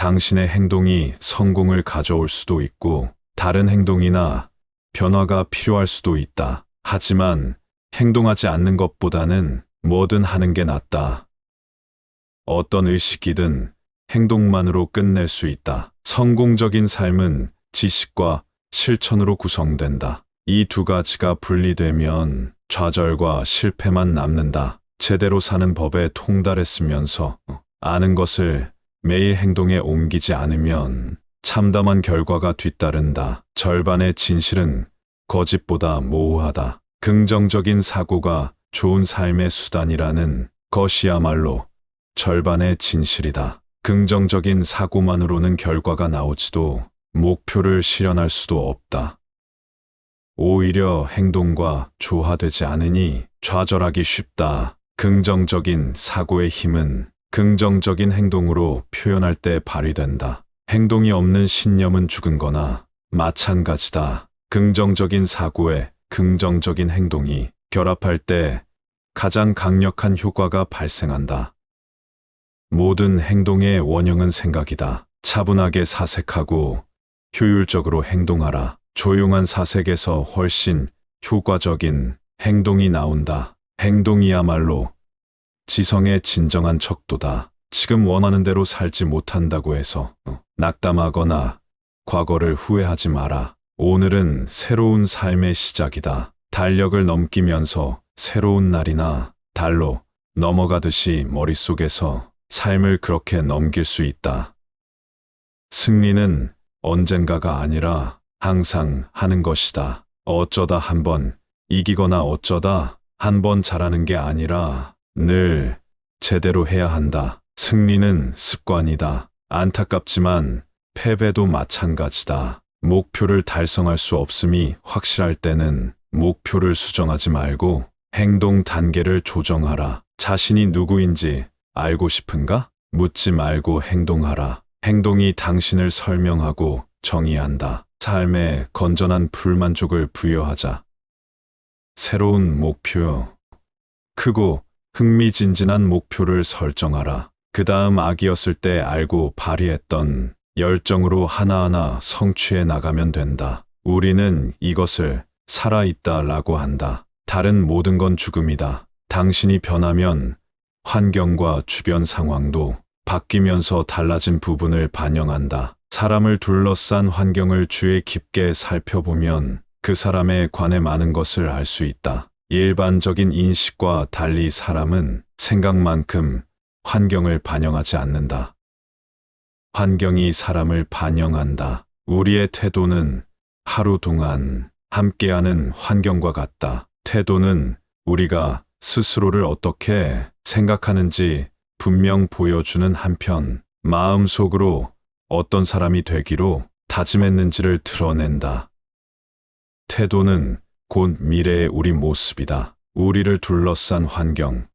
당신의 행동이 성공을 가져올 수도 있고 다른 행동이나 변화가 필요할 수도 있다. 하지만 행동하지 않는 것보다는 뭐든 하는 게 낫다. 어떤 의식이든 행동만으로 끝낼 수 있다. 성공적인 삶은 지식과 실천으로 구성된다. 이 두 가지가 분리되면 좌절과 실패만 남는다. 제대로 사는 법에 통달했으면서 아는 것을 매일 행동에 옮기지 않으면 참담한 결과가 뒤따른다. 절반의 진실은 거짓보다 모호하다. 긍정적인 사고가 좋은 삶의 수단이라는 것이야말로 절반의 진실이다. 긍정적인 사고만으로는 결과가 나오지도 목표를 실현할 수도 없다. 오히려 행동과 조화되지 않으니 좌절하기 쉽다. 긍정적인 사고의 힘은 긍정적인 행동으로 표현할 때 발휘된다. 행동이 없는 신념은 죽은 거나 마찬가지다. 긍정적인 사고에 긍정적인 행동이 결합할 때 가장 강력한 효과가 발생한다. 모든 행동의 원형은 생각이다. 차분하게 사색하고 효율적으로 행동하라. 조용한 사색에서 훨씬 효과적인 행동이 나온다. 행동이야말로 지성의 진정한 척도다. 지금 원하는 대로 살지 못한다고 해서 낙담하거나 과거를 후회하지 마라. 오늘은 새로운 삶의 시작이다. 달력을 넘기면서 새로운 날이나 달로 넘어가듯이 머릿속에서 삶을 그렇게 넘길 수 있다. 승리는 언젠가가 아니라 항상 하는 것이다. 어쩌다 한번 이기거나 어쩌다 한번 잘하는 게 아니라 늘 제대로 해야 한다. 승리는 습관이다. 안타깝지만 패배도 마찬가지다. 목표를 달성할 수 없음이 확실할 때는 목표를 수정하지 말고 행동 단계를 조정하라. 자신이 누구인지 알고 싶은가? 묻지 말고 행동하라. 행동이 당신을 설명하고 정의한다. 삶에 건전한 불만족을 부여하자. 새로운 목표, 크고 흥미진진한 목표를 설정하라. 그 다음 아기였을 때 알고 발휘했던 열정으로 하나하나 성취해 나가면 된다. 우리는 이것을 살아있다라고 한다. 다른 모든 건 죽음이다. 당신이 변하면 환경과 주변 상황도 바뀌면서 달라진 부분을 반영한다. 사람을 둘러싼 환경을 주의 깊게 살펴보면 그 사람에 관해 많은 것을 알 수 있다. 일반적인 인식과 달리 사람은 생각만큼 환경을 반영하지 않는다. 환경이 사람을 반영한다. 우리의 태도는 하루 동안 함께하는 환경과 같다. 태도는 우리가 스스로를 어떻게 생각하는지 분명 보여주는 한편 마음속으로 어떤 사람이 되기로 다짐했는지를 드러낸다. 태도는 곧 미래의 우리 모습이다. 우리를 둘러싼 환경,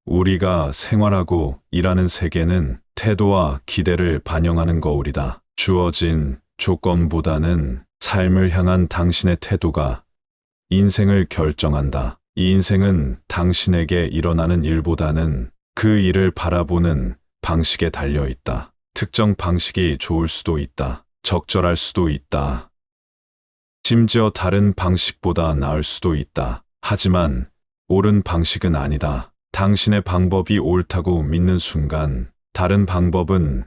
우리가 생활하고 일하는 세계는 태도와 기대를 반영하는 거울이다. 주어진 조건보다는 삶을 향한 당신의 태도가 인생을 결정한다. 이 인생은 당신에게 일어나는 일보다는 그 일을 바라보는 방식에 달려 있다. 특정 방식이 좋을 수도 있다. 적절할 수도 있다. 심지어 다른 방식보다 나을 수도 있다. 하지만 옳은 방식은 아니다. 당신의 방법이 옳다고 믿는 순간 다른 방법은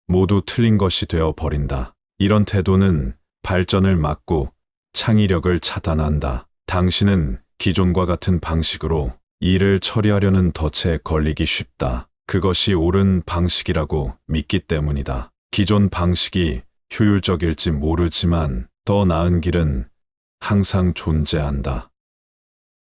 모두 틀린 것이 되어 버린다. 이런 태도는 발전을 막고 창의력을 차단한다. 당신은 기존과 같은 방식으로 일을 처리하려는 덫에 걸리기 쉽다. 그것이 옳은 방식이라고 믿기 때문이다. 기존 방식이 효율적일지 모르지만 더 나은 길은 항상 존재한다.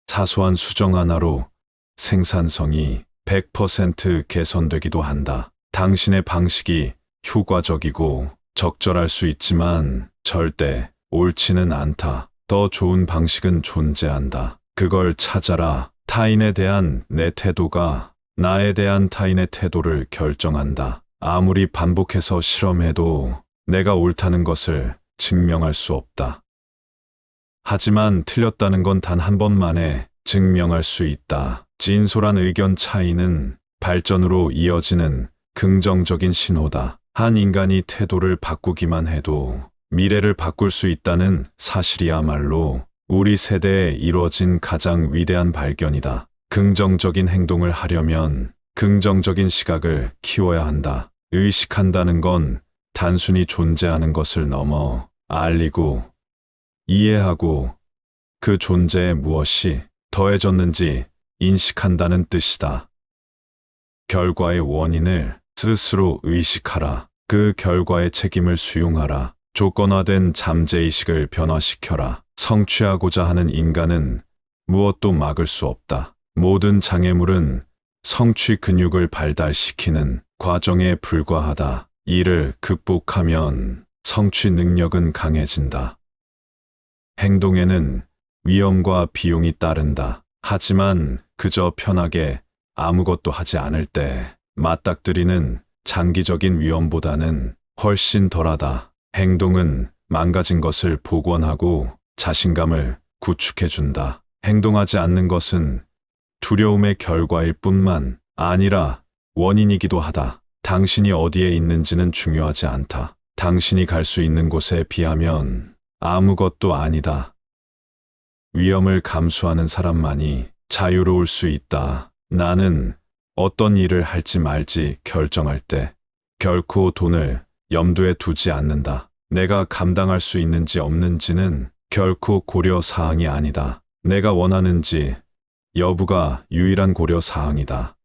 사소한 수정 하나로 생산성이 100% 개선되기도 한다. 당신의 방식이 효과적이고 적절할 수 있지만 절대 옳지는 않다. 더 좋은 방식은 존재한다. 그걸 찾아라. 타인에 대한 내 태도가 나에 대한 타인의 태도를 결정한다. 아무리 반복해서 실험해도 내가 옳다는 것을 증명할 수 없다. 하지만 틀렸다는 건 단 한 번만에 증명할 수 있다. 진솔한 의견 차이는 발전으로 이어지는 긍정적인 신호다. 한 인간이 태도를 바꾸기만 해도 미래를 바꿀 수 있다는 사실이야말로 우리 세대에 이루어진 가장 위대한 발견이다. 긍정적인 행동을 하려면 긍정적인 시각을 키워야 한다. 의식한다는 건 단순히 존재하는 것을 넘어 알리고 이해하고 그 존재에 무엇이 더해졌는지 인식한다는 뜻이다. 결과의 원인을 스스로 의식하라. 그 결과의 책임을 수용하라. 조건화된 잠재의식을 변화시켜라. 성취하고자 하는 인간은 무엇도 막을 수 없다. 모든 장애물은 성취 근육을 발달시키는 과정에 불과하다. 이를 극복하면 성취 능력은 강해진다. 행동에는 위험과 비용이 따른다. 하지만 그저 편하게 아무것도 하지 않을 때 맞닥뜨리는 장기적인 위험보다는 훨씬 덜하다. 행동은 망가진 것을 복원하고 자신감을 구축해준다. 행동하지 않는 것은 두려움의 결과일 뿐만 아니라 원인이기도 하다. 당신이 어디에 있는지는 중요하지 않다. 당신이 갈 수 있는 곳에 비하면 아무것도 아니다. 위험을 감수하는 사람만이 자유로울 수 있다. 나는 어떤 일을 할지 말지 결정할 때 결코 돈을 염두에 두지 않는다. 내가 감당할 수 있는지 없는지는 결코 고려 사항이 아니다. 내가 원하는지 여부가 유일한 고려 사항이다.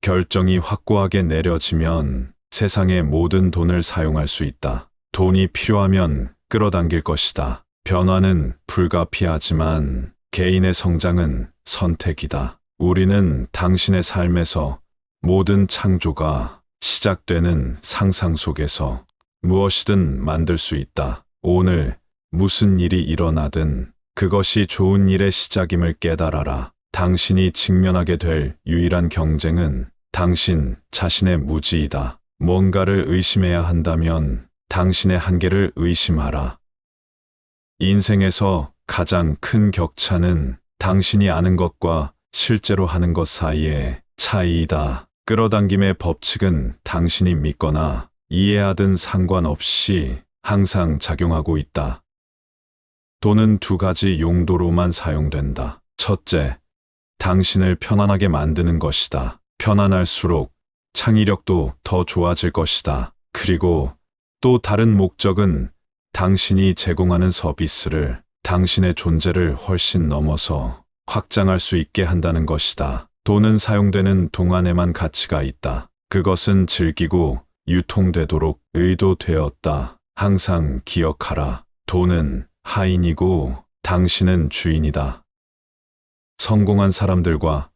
결정이 확고하게 내려지면 세상의 모든 돈을 사용할 수 있다. 돈이 필요하면 끌어당길 것이다. 변화는 불가피하지만 개인의 성장은 선택이다. 우리는 당신의 삶에서 모든 창조가 시작되는 상상 속에서 무엇이든 만들 수 있다. 오늘 무슨 일이 일어나든 그것이 좋은 일의 시작임을 깨달아라. 당신이 직면하게 될 유일한 경쟁은 당신 자신의 무지이다. 뭔가를 의심해야 한다면 당신의 한계를 의심하라. 인생에서 가장 큰 격차는 당신이 아는 것과 실제로 하는 것 사이의 차이이다. 끌어당김의 법칙은 당신이 믿거나 이해하든 상관없이 항상 작용하고 있다. 돈은 두 가지 용도로만 사용된다. 첫째, 당신을 편안하게 만드는 것이다. 편안할수록 창의력도 더 좋아질 것이다. 그리고 또 다른 목적은 당신이 제공하는 서비스를 당신의 존재를 훨씬 넘어서 확장할 수 있게 한다는 것이다. 돈은 사용되는 동안에만 가치가 있다. 그것은 즐기고 유통되도록 의도되었다. 항상 기억하라. 돈은 하인이고 당신은 주인이다. 성공한 사람들과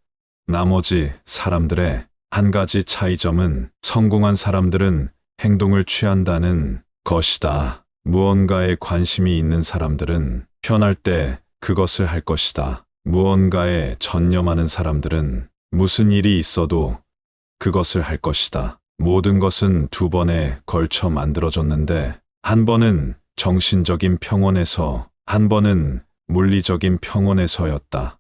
나머지 사람들의 한 가지 차이점은 성공한 사람들은 행동을 취한다는 것이다. 무언가에 관심이 있는 사람들은 편할 때 그것을 할 것이다. 무언가에 전념하는 사람들은 무슨 일이 있어도 그것을 할 것이다. 모든 것은 두 번에 걸쳐 만들어졌는데 한 번은 정신적인 평온에서 한 번은 물리적인 평온에서였다.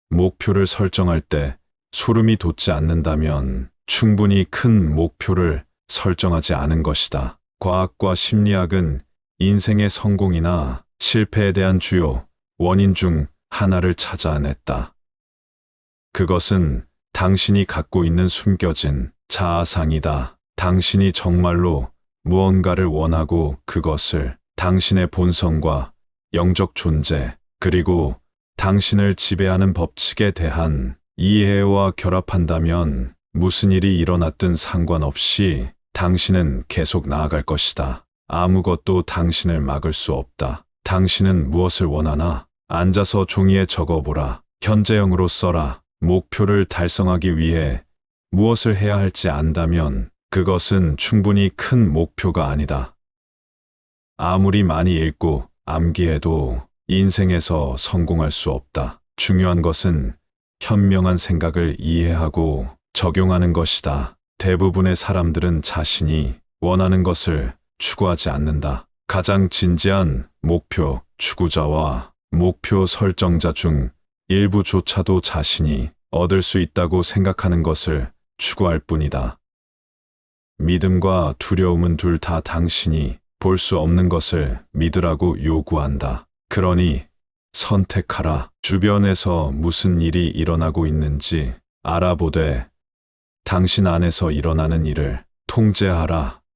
목표를 설정할 때 소름이 돋지 않는다면 충분히 큰 목표를 설정하지 않은 것이다. 과학과 심리학은 인생의 성공이나 실패에 대한 주요 원인 중 하나를 찾아냈다. 그것은 당신이 갖고 있는 숨겨진 자아상이다. 당신이 정말로 무언가를 원하고 그것을 당신의 본성과 영적 존재, 그리고 당신을 지배하는 법칙에 대한 이해와 결합한다면 무슨 일이 일어났든 상관없이 당신은 계속 나아갈 것이다. 아무것도 당신을 막을 수 없다. 당신은 무엇을 원하나? 앉아서 종이에 적어보라. 현재형으로 써라. 목표를 달성하기 위해 무엇을 해야 할지 안다면 그것은 충분히 큰 목표가 아니다. 아무리 많이 읽고 암기해도 인생에서 성공할 수 없다. 중요한 것은 현명한 생각을 이해하고 적용하는 것이다. 대부분의 사람들은 자신이 원하는 것을 추구하지 않는다. 가장 진지한 목표 추구자와 목표 설정자 중 일부조차도 자신이 얻을 수 있다고 생각하는 것을 추구할 뿐이다. 믿음과 두려움은 둘 다 당신이 볼 수 없는 것을 믿으라고 요구한다. 그러니 선택하라. 주변에서 무슨 일이 일어나고 있는지 알아보되 당신 안에서 일어나는 일을 통제하라.